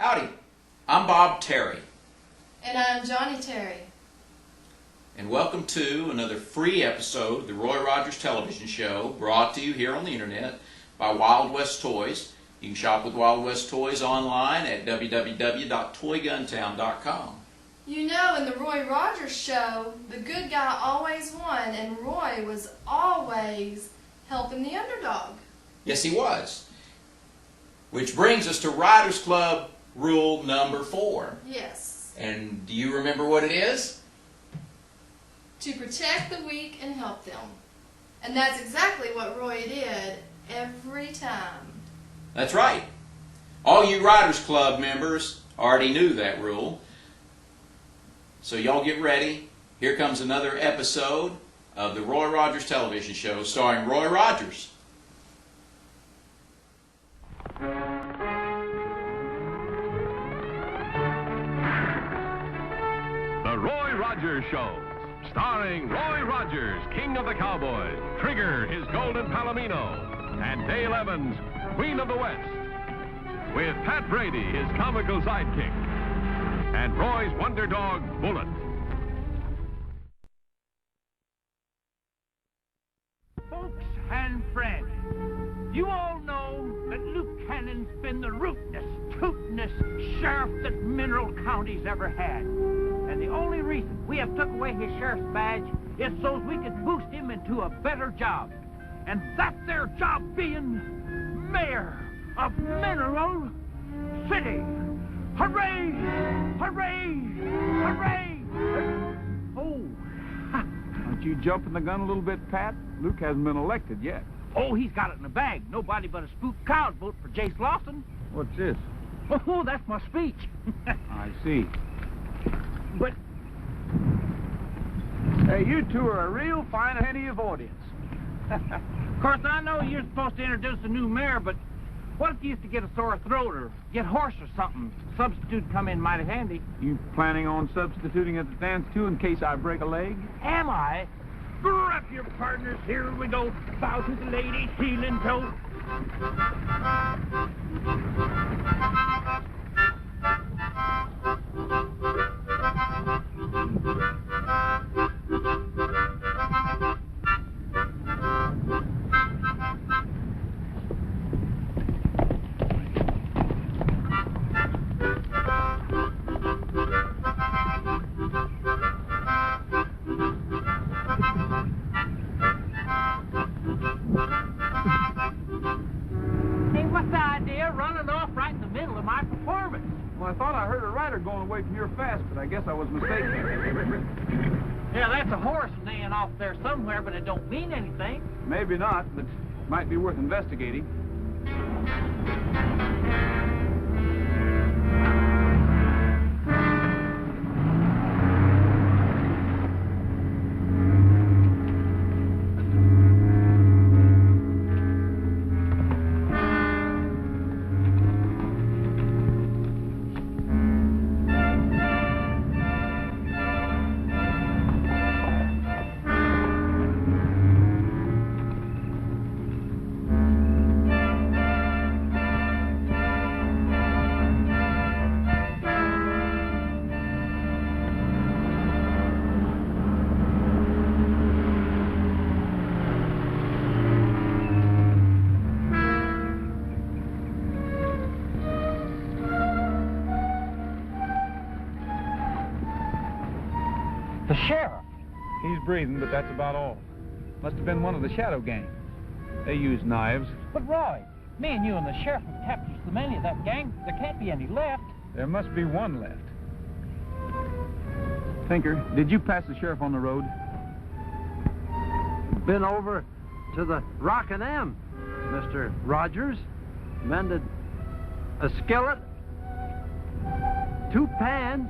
Howdy, I'm Bob Terry. And I'm Johnny Terry. And welcome to another free episode of the Roy Rogers television show, brought to you here on the internet by Wild West Toys. You can shop with Wild West Toys online at www.toyguntown.com. You know, in the Roy Rogers show, the good guy always won, and Roy was always helping the underdog. Yes, he was. Which brings us to Riders Club rule number 4. Yes. And do you remember what it is? To protect the weak and help them. And that's exactly what Roy did every time. That's right. All you Riders Club members already knew that rule. So y'all get ready. Here comes another episode of the Roy Rogers television show starring Roy Rogers. The Roy Rogers Show, starring Roy Rogers, King of the Cowboys, Trigger, his golden palomino, and Dale Evans, Queen of the West, with Pat Brady, his comical sidekick, and Roy's wonder dog, Bullet. Folks and friends, you all know that Luke Cannon's been the rootinest, tootinest sheriff that Mineral County's ever had. And the only reason we have took away his sheriff's badge is so we could boost him into a better job. And that there job being mayor of Mineral City. Hooray! Hooray! Hooray! Oh. Aren't you jumping the gun a little bit, Pat? Luke hasn't been elected yet. Oh, he's got it in the bag. Nobody but a spook cow vote for Jace Lawson. What's this? Oh, that's my speech. I see. But Hey, you two are a real fine attentive audience. of course, I know you're supposed to introduce a new mayor, but what if you used to get a sore throat or get hoarse or something? Substitute come in mighty handy. You planning on substituting at the dance, too, in case I break a leg? Am I? Grab your partners, here we go. Bow to the lady, heel and toe. Hey, what's the idea running off right in the middle of my performance? Well, I thought I heard a rider going away from here fast, but I guess I was mistaken. Yeah, that's a horse neighing off there somewhere, but it don't mean anything. Maybe not, but might be worth investigating. The sheriff. He's breathing, but that's about all. Must have been one of the shadow gang. They use knives. But Roy, me and you and the sheriff have captured so many of that gang, there can't be any left. There must be one left. Tinker, did you pass the sheriff on the road? Been over to the Rockin' M, Mr. Rogers. Mended a skillet, 2 pans,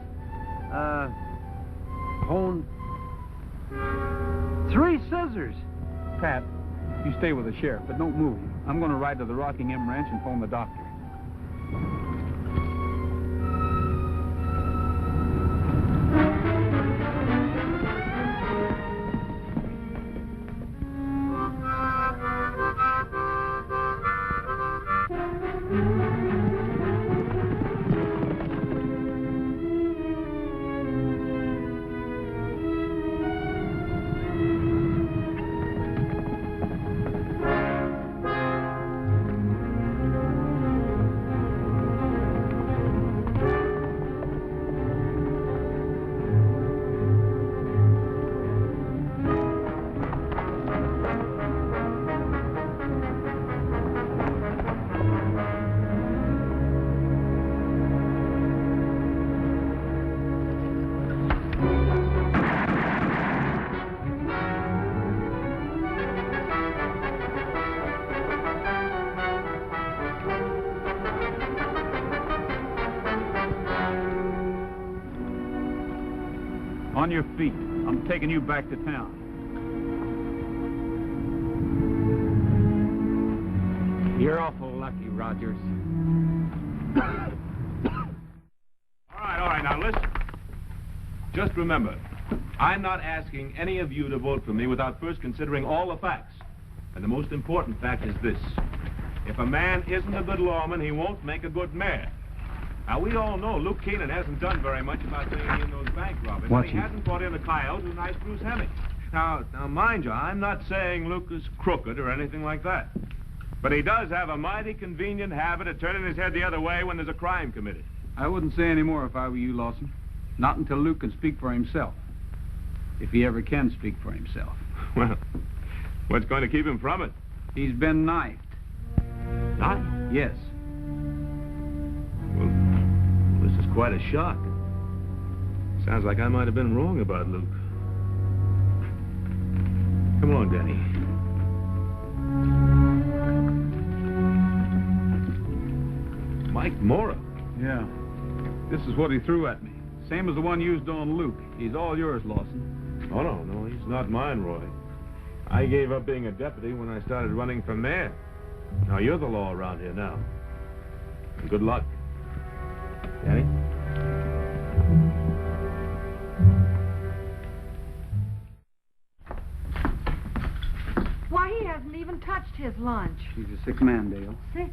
honed 3 scissors. Pat, you stay with the sheriff, but don't move. I'm going to ride to the Rocking M Ranch and phone the doctor. On your feet. I'm taking you back to town. You're awful lucky, Rogers. All right, now listen. Just remember, I'm not asking any of you to vote for me without first considering all the facts. And the most important fact is this. If a man isn't a good lawman, he won't make a good mayor. Now, we all know Luke Keenan hasn't done very much about bringing in those bank robbers. And he hasn't brought in the coyote who knifed Bruce Hemming. Now, mind you, I'm not saying Luke is crooked or anything like that. But he does have a mighty convenient habit of turning his head the other way when there's a crime committed. I wouldn't say any more if I were you, Lawson. Not until Luke can speak for himself. If he ever can speak for himself. Well, what's going to keep him from it? He's been knifed. Knifed? Yes. Well, this is quite a shock. Sounds like I might have been wrong about Luke. Come along, Danny. Mike Mora. Yeah. This is what he threw at me. Same as the one used on Luke. He's all yours, Lawson. Oh, no, he's not mine, Roy. I gave up being a deputy when I started running for mayor. Now, you're the law around here now. And good luck. Danny? Why, he hasn't even touched his lunch. He's a sick man, Dale. Sick?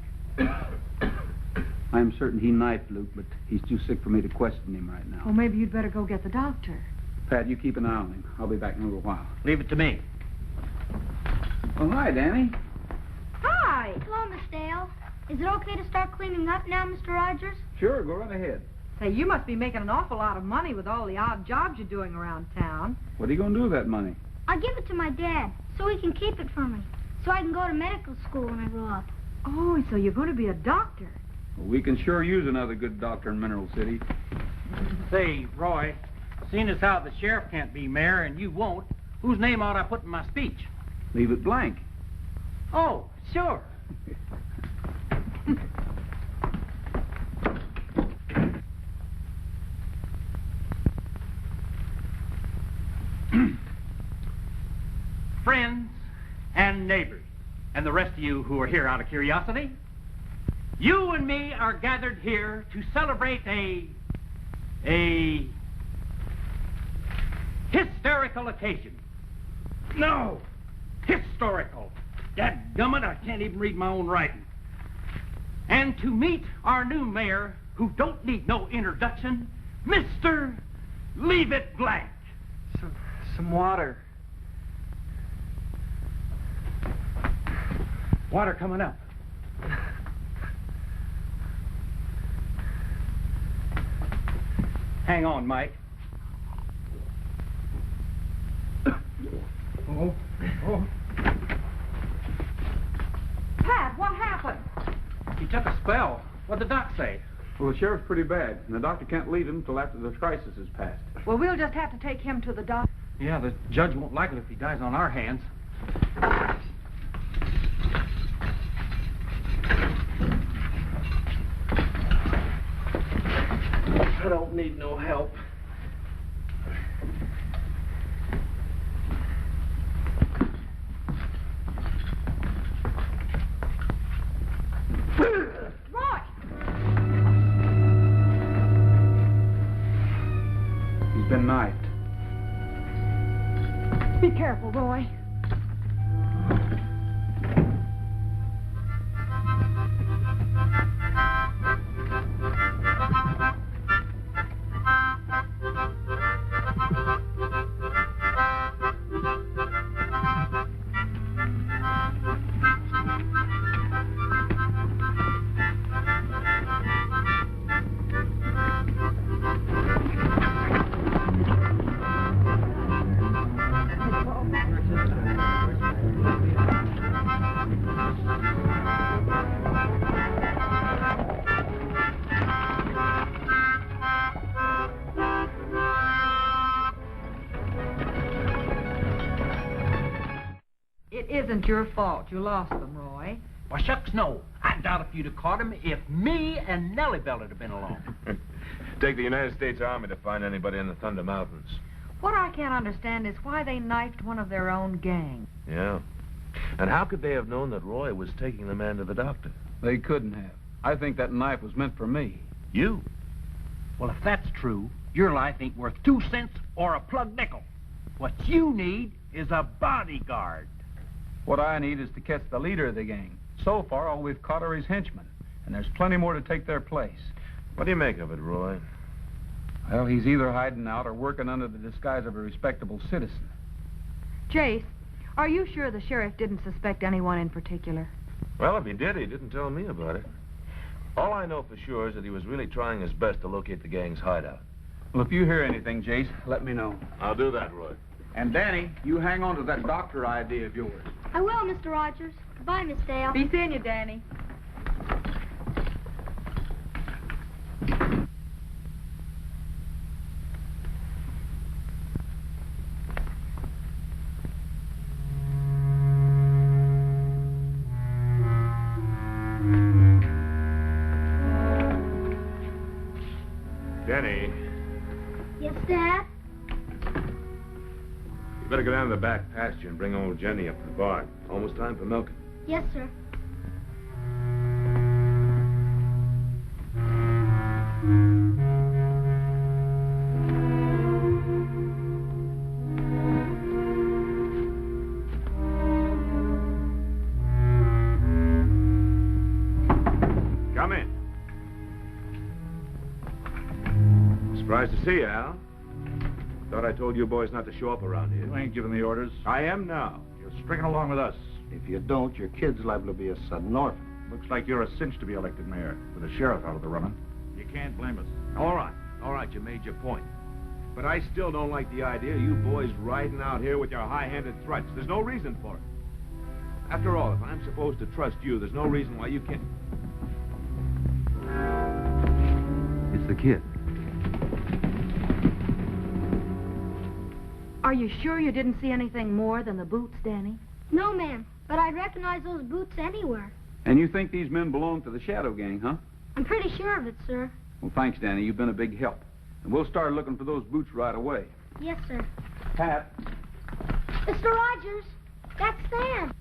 I'm certain he knifed Luke, but he's too sick for me to question him right now. Well, maybe you'd better go get the doctor. Pat, you keep an eye on him. I'll be back in a little while. Leave it to me. Oh, hi, Danny. Hi! Hello, Miss Dale. Is it okay to start cleaning up now, Mr. Rogers? Sure, go right ahead. Say, you must be making an awful lot of money with all the odd jobs you're doing around town. What are you going to do with that money? I give it to my dad so he can keep it for me, so I can go to medical school when I grow up. Oh, so you're going to be a doctor. Well, we can sure use another good doctor in Mineral City. Say, Roy, seeing as how the sheriff can't be mayor and you won't, whose name ought I put in my speech? Leave it blank. Oh, sure. Friends and neighbors, and the rest of you who are here out of curiosity, you and me are gathered here to celebrate a hysterical occasion. No, historical. Dadgummit, I can't even read my own writing. And to meet our new mayor, who don't need no introduction, Mr. Leave It Blank. Some water. Water coming up. Hang on, Mike. Oh. Pat, what happened? He took a spell. What'd the doc say? Well, the sheriff's pretty bad, and the doctor can't leave him until after the crisis is passed. Well, we'll just have to take him to the doctor. Yeah, the judge won't like it if he dies on our hands. I don't need no help. Roy! He's been knifed. Be careful, Roy. It isn't your fault you lost them, Roy. Why, shucks, no. I doubt if you'd have caught him if me and Nellie Bell had been along. Take the United States Army to find anybody in the Thunder Mountains. What I can't understand is why they knifed one of their own gang. Yeah. And how could they have known that Roy was taking the man to the doctor? They couldn't have. I think that knife was meant for me. You? Well, if that's true, your life ain't worth 2 cents or a plug nickel. What you need is a bodyguard. What I need is to catch the leader of the gang. So far, all we've caught are his henchmen, and there's plenty more to take their place. What do you make of it, Roy? Well, he's either hiding out or working under the disguise of a respectable citizen. Jace, are you sure the sheriff didn't suspect anyone in particular? Well, if he did, he didn't tell me about it. All I know for sure is that he was really trying his best to locate the gang's hideout. Well, if you hear anything, Jace, let me know. I'll do that, Roy. And Danny, you hang on to that doctor idea of yours. I will, Mr. Rogers. Goodbye, Miss Dale. Be seeing you, Danny. Danny, Yes, Dad? you better go down to the back pasture and bring old Jenny up to the barn. Almost time for milking. Yes, sir. Come in. Surprised to see you, Al. Thought I told you boys not to show up around here. You ain't giving the orders. I am now. You're stringing along with us. If you don't, your kid's liable to be a sudden orphan. Looks like you're a cinch to be elected mayor, with the sheriff out of the running. You can't blame us. All right, you made your point. But I still don't like the idea of you boys riding out here with your high-handed threats. There's no reason for it. After all, if I'm supposed to trust you, there's no reason why you can't... It's the kid. Are you sure you didn't see anything more than the boots, Danny? No, ma'am. But I'd recognize those boots anywhere. And you think these men belong to the Shadow Gang, huh? I'm pretty sure of it, sir. Well, thanks, Danny. You've been a big help. And we'll start looking for those boots right away. Yes, sir. Pat. Mr. Rogers, that's Sam.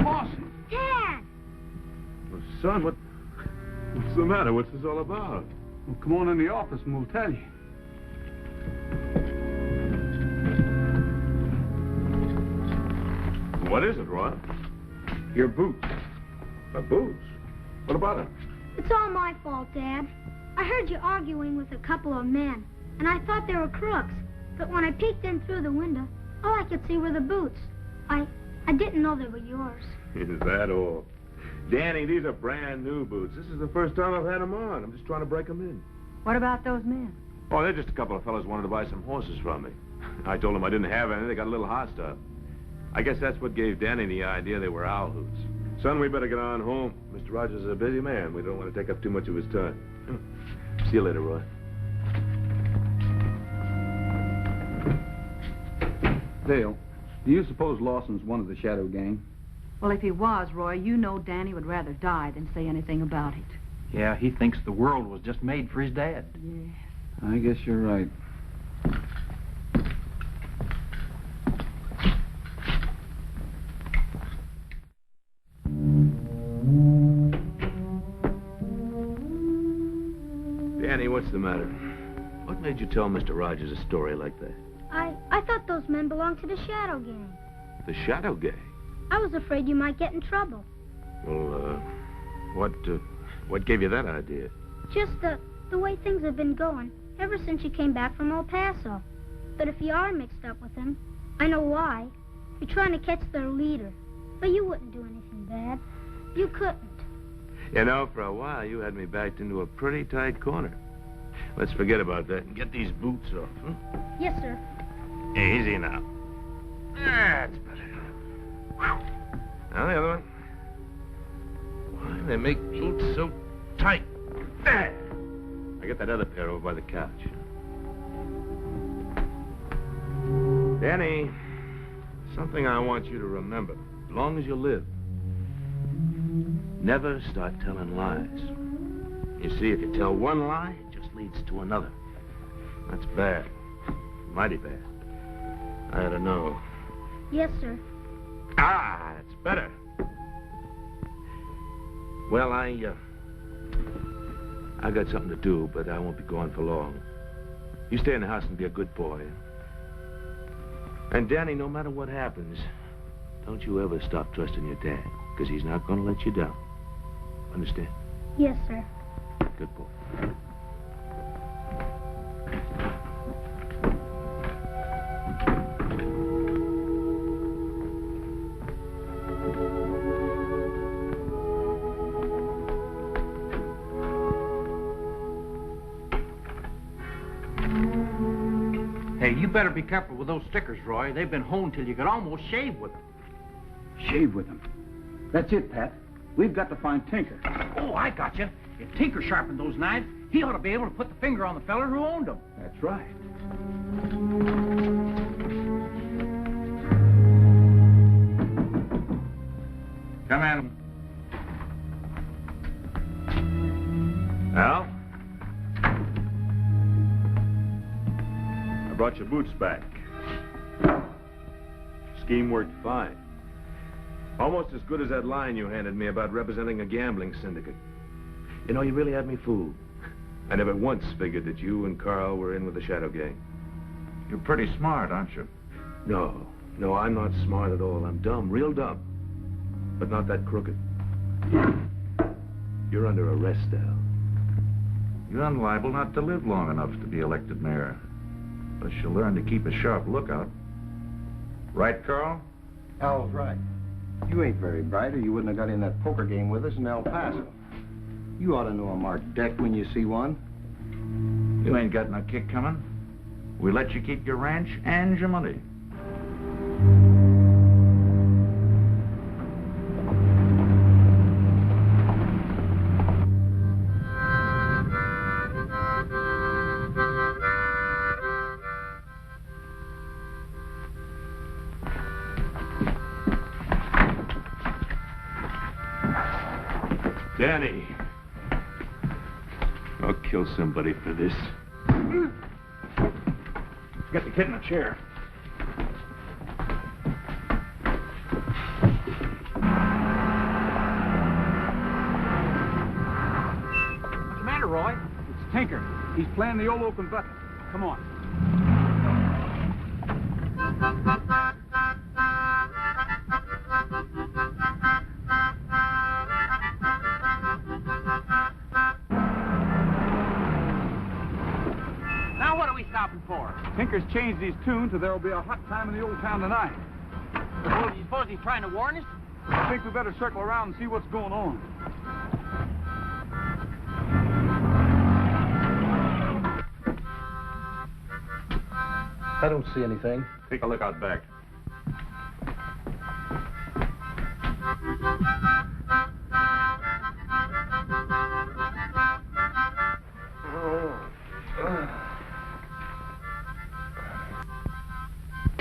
Lawson. Dad! Well, son, what's the matter? What's this all about? Well, come on in the office and we'll tell you. What is it, Roy? Your boots. My boots? What about them? It's all my fault, Dad. I heard you arguing with a couple of men, and I thought they were crooks. But when I peeked in through the window, all I could see were the boots. I didn't know they were yours. Is that all? Danny, these are brand new boots. This is the first time I've had them on. I'm just trying to break them in. What about those men? Oh, they're just a couple of fellas wanted to buy some horses from me. I told them I didn't have any. They got a little hostile. I guess that's what gave Danny the idea they were owl hoots. Son, we better get on home. Mr. Rogers is a busy man. We don't want to take up too much of his time. See you later, Roy. Dale, do you suppose Lawson's one of the Shadow Gang? Well, if he was, Roy, you know Danny would rather die than say anything about it. Yeah, he thinks the world was just made for his dad. Yes. I guess you're right. Danny, what's the matter? What made you tell Mr. Rogers a story like that? I thought those men belonged to the Shadow Gang. The Shadow Gang? I was afraid you might get in trouble. Well, what gave you that idea? Just the way things have been going ever since you came back from El Paso. But if you are mixed up with them, I know why. You're trying to catch their leader. But you wouldn't do anything bad. You couldn't. You know, for a while, you had me backed into a pretty tight corner. Let's forget about that and get these boots off, huh? Yes, sir. Easy now. That's better. Whew. Now the other one. Why, they make boots so tight. There. I get that other pair over by the couch. Danny, something I want you to remember, as long as you live. Never start telling lies. You see, if you tell one lie, it just leads to another. That's bad. Mighty bad. I ought to know. Yes, sir. Ah, that's better. Well, I got something to do, but I won't be gone for long. You stay in the house and be a good boy. And Danny, no matter what happens, don't you ever stop trusting your dad, because he's not going to let you down. Understand? Yes, sir. Good boy. Hey, you better be careful with those stickers, Roy. They've been honed till you could almost shave with them. Shave with them. That's it, Pat. We've got to find Tinker. Oh, I got you. If Tinker sharpened those knives, he ought to be able to put the finger on the feller who owned them. That's right. Come in. Al? I brought your boots back. Scheme worked fine. Almost as good as that line you handed me about representing a gambling syndicate. You know, you really had me fooled. I never once figured that you and Carl were in with the Shadow Gang. You're pretty smart, aren't you? No, I'm not smart at all. I'm dumb, real dumb. But not that crooked. You're under arrest, Al. You're liable not to live long enough to be elected mayor. But you'll learn to keep a sharp lookout. Right, Carl? Al's right. You ain't very bright, or you wouldn't have got in that poker game with us in El Paso. You ought to know a marked deck when you see one. You ain't got no kick coming. We let you keep your ranch and your money. Danny. I'll kill somebody for this. Get the kid in a chair. What's the matter, Roy? It's Tinker. He's playing the old open button. Come on. Now what are we stopping for? Tinker's changed his tune, so there'll be a hot time in the old town tonight. Oh, you suppose he's trying to warn us? I think we better circle around and see what's going on. I don't see anything. Take a look out back.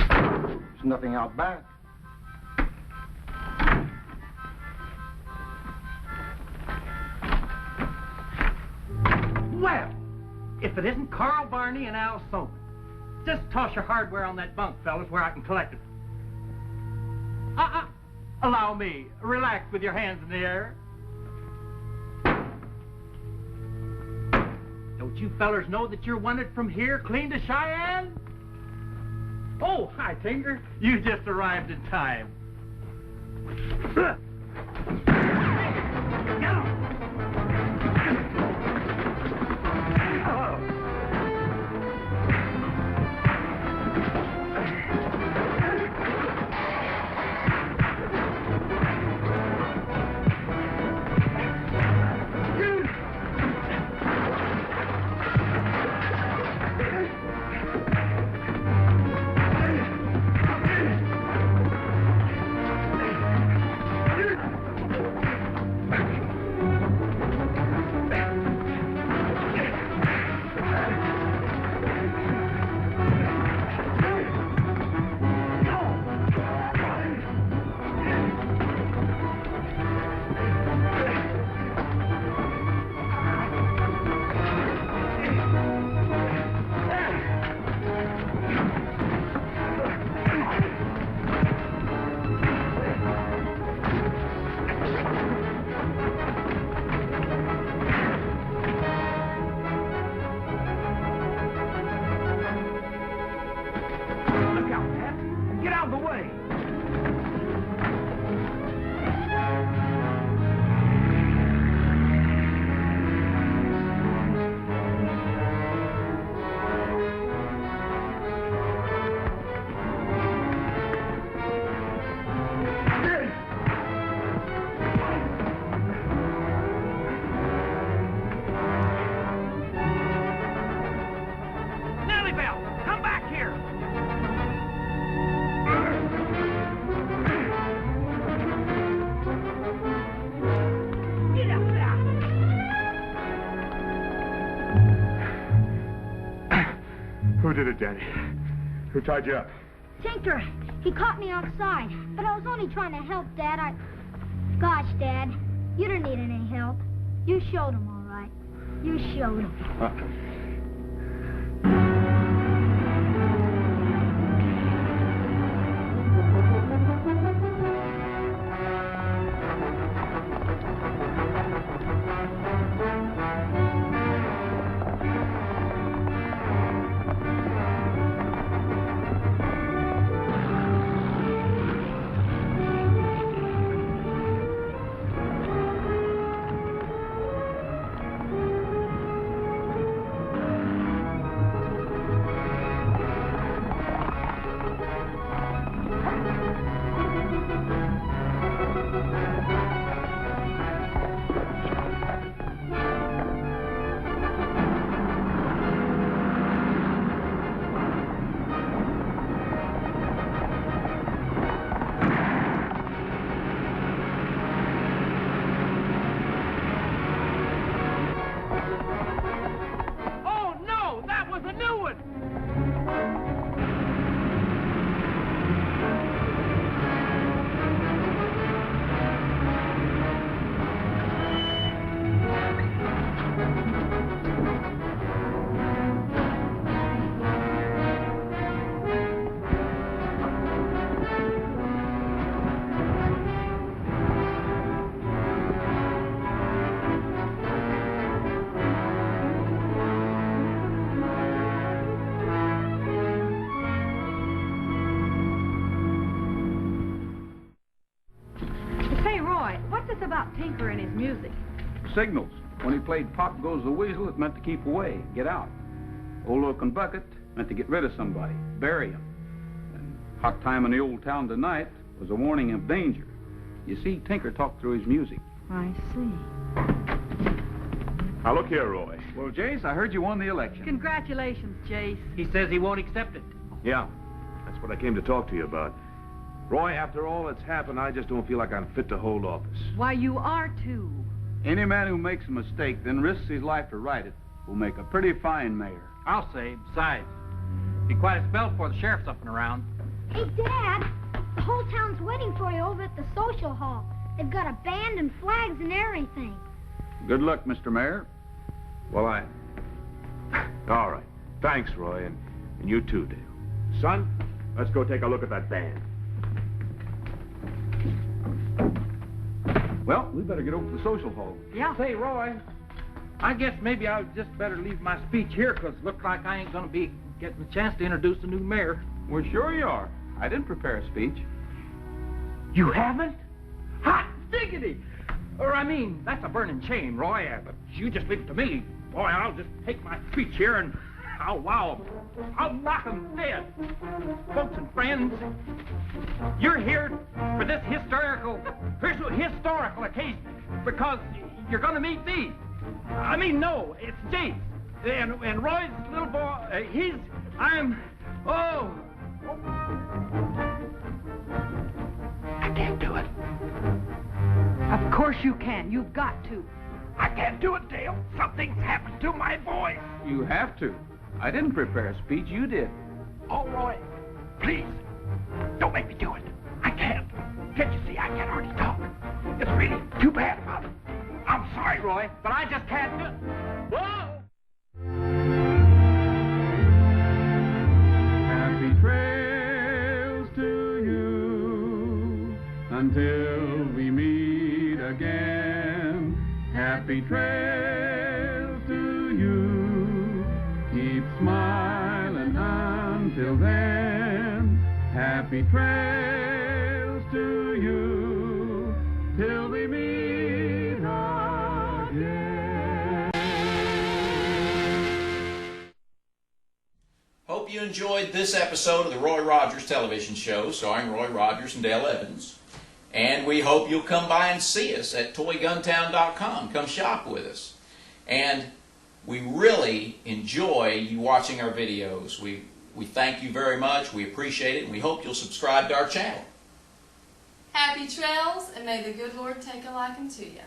There's nothing out back. Well, if it isn't Carl Barney and Al Soman. Just toss your hardware on that bunk, fellas, where I can collect it. Allow me. Relax with your hands in the air. Don't you fellers know that you're wanted from here clean to Cheyenne? Oh, hi, Tinker. You just arrived in time. did it, Danny? Who tied you up? Tinker, he caught me outside, but I was only trying to help, Dad. Gosh, Dad, you didn't need any help. You showed him, all right. You showed him. About Tinker and his music? Signals. When he played Pop Goes the Weasel, it meant to keep away, get out. Old Oaken Bucket meant to get rid of somebody, bury him. And Hot Time in the Old Town Tonight was a warning of danger. You see, Tinker talked through his music. I see. Now, look here, Roy. Well, Jace, I heard you won the election. Congratulations, Jace. He says he won't accept it. Yeah, that's what I came to talk to you about. Roy, after all that's happened, I just don't feel like I'm fit to hold office. Why, you are too. Any man who makes a mistake, then risks his life to right it, will make a pretty fine mayor. I'll say, besides, be quite a spell before the sheriff's up and around. Hey, Dad, the whole town's waiting for you over at the social hall. They've got a band and flags and everything. Good luck, Mr. Mayor. Well, all right. Thanks, Roy, and you too, Dale. Son, let's go take a look at that band. Well, we better get over to the social hall. Yeah. Say, Roy, I guess maybe I'll just better leave my speech here, because it looks like I ain't going to be getting a chance to introduce the new mayor. Well, sure you are. I didn't prepare a speech. You haven't? Hot diggity! Or, I mean, that's a burning shame, Roy, but you just leave it to me. Boy, I'll just take my speech here and I'll wow 'em. I'll knock 'em dead. Folks and friends, you're here for this historical occasion because you're going to meet me. I mean, no, it's Jace. And Roy's little boy, I can't do it. Of course you can. You've got to. I can't do it, Dale. Something's happened to my voice. You have to. I didn't prepare a speech. You did. Oh, Roy, please, don't make me do it. I can't. Can't you see I can hardly talk? It's really too bad about it. I'm sorry, Roy, but I just can't do it. Whoa! Happy trails to you until we meet again. Happy trails to you. Keep smiling until then. Happy trails to you till we meet again. Hope you enjoyed this episode of the Roy Rogers television show, starring Roy Rogers and Dale Evans. And we hope you'll come by and see us at toyguntown.com. Come shop with us. And we really enjoy you watching our videos. We thank you very much. We appreciate it. And we hope you'll subscribe to our channel. Happy trails, and may the good Lord take a liking to you.